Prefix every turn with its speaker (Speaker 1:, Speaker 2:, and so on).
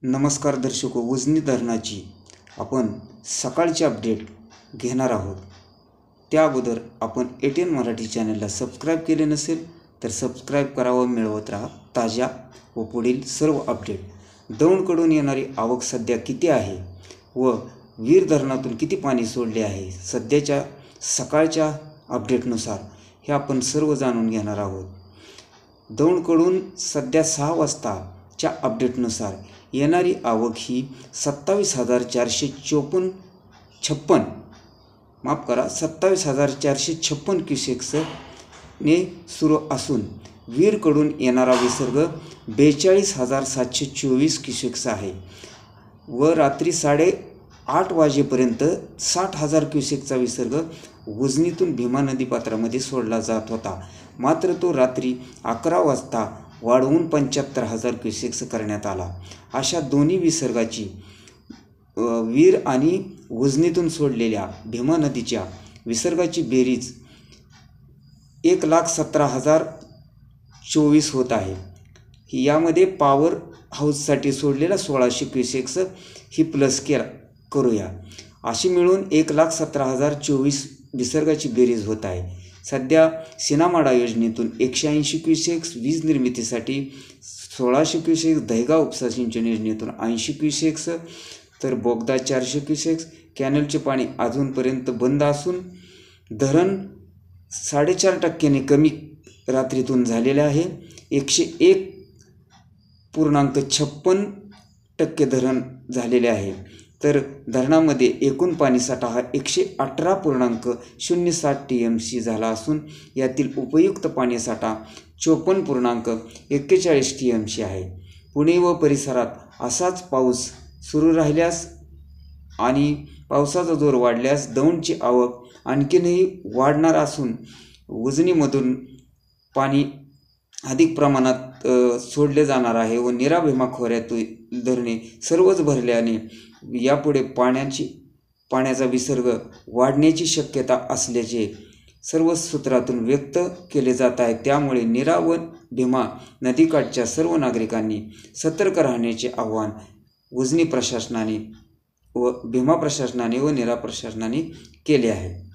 Speaker 1: नमस्कार दर्शको, उजनी धरणाची आपण सकाळची अपडेट घेणार आहोत। त्या अगोदर आपण ATN मराठी चॅनलला सबस्क्राइब केले नसेल तर सबस्क्राइब करा व मिळवत राहा ताज्या व पुढील सर्व अपडेट। दौंडकडून येणारी आवक सध्या किती आहे व वीर धरणातून किती पाणी सोडले आहे सध्याच्या सकाळच्या अपडेटनुसार हे आपण सर्व जाणून घेणार आहोत। दौंडकडून सध्या 6 वाजताच्या अपडेटनुसार येणारी आवक ही 27,456 क्युसेक्सने सुरू असून वीरकडून येणारा विसर्ग 42,724 क्युसेक्स आहे व रात्री 8:30 वाजेपर्यंत 60,000 क्युसेकचा विसर्ग उजनीतून भीमा नदीपात्रामध्ये सोडला जात होता। मात्र तो रात्री 11 वाजता वाढवून 75,000 क्युसेक्स करण्यात आला। अशा दोन्ही विसर्गाची वीर आणि उजनीतून सोडलेल्या भीमा नदीच्या विसर्गाची बेरीज 1,17,024 होत आहे। यामध्ये पॉवर हाऊससाठी सोडलेला 1,600 क्युसेक्स ही प्लस करूया, अशी मिळून 1,17,024 विसर्गाची बेरीज होत आहे। सध्या सिनामाडा योजनेतून 180 क्युसेक्स, वीज निर्मितीसाठी 1,600 क्युसेक्स, दहेगाव उपसा सिंचन योजनेतून 80 क्युसेक्स, तर बोगदा 400 क्युसेक्स। कॅनलचे पाणी अजूनपर्यंत बंद असून धरण 4.5% कमी रात्रीतून झालेले आहे। 101.56% धरण झालेले आहे। तर धरणामध्ये एकूण पाणीसाठा हा 118.07 TMC झाला असून यातील उपयुक्त पाणीसाठा 54.41 TMC आहे। पुणे व परिसरात असाच पाऊस सुरू राहिल्यास आणि पावसाचा जोर वाढल्यास दौंडची आवक आणखीनही वाढणार असून उजनीमधून पाणी अधिक प्रमाणात सोडले जाणार आहे व नीरा भीमा खोऱ्यातील धरणे सर्वच भरल्याने यापुढे पाण्याचा विसर्ग वाढण्याची शक्यता असल्याचे सर्व सूत्रातून व्यक्त केले जात आहे। त्यामुळे नीरा व भीमा नदीकाठच्या सर्व नागरिकांनी सतर्क राहण्याचे आवाहन उजनी प्रशासनाने व भीमा प्रशासनाने व नीरा प्रशासनाने केले आहे।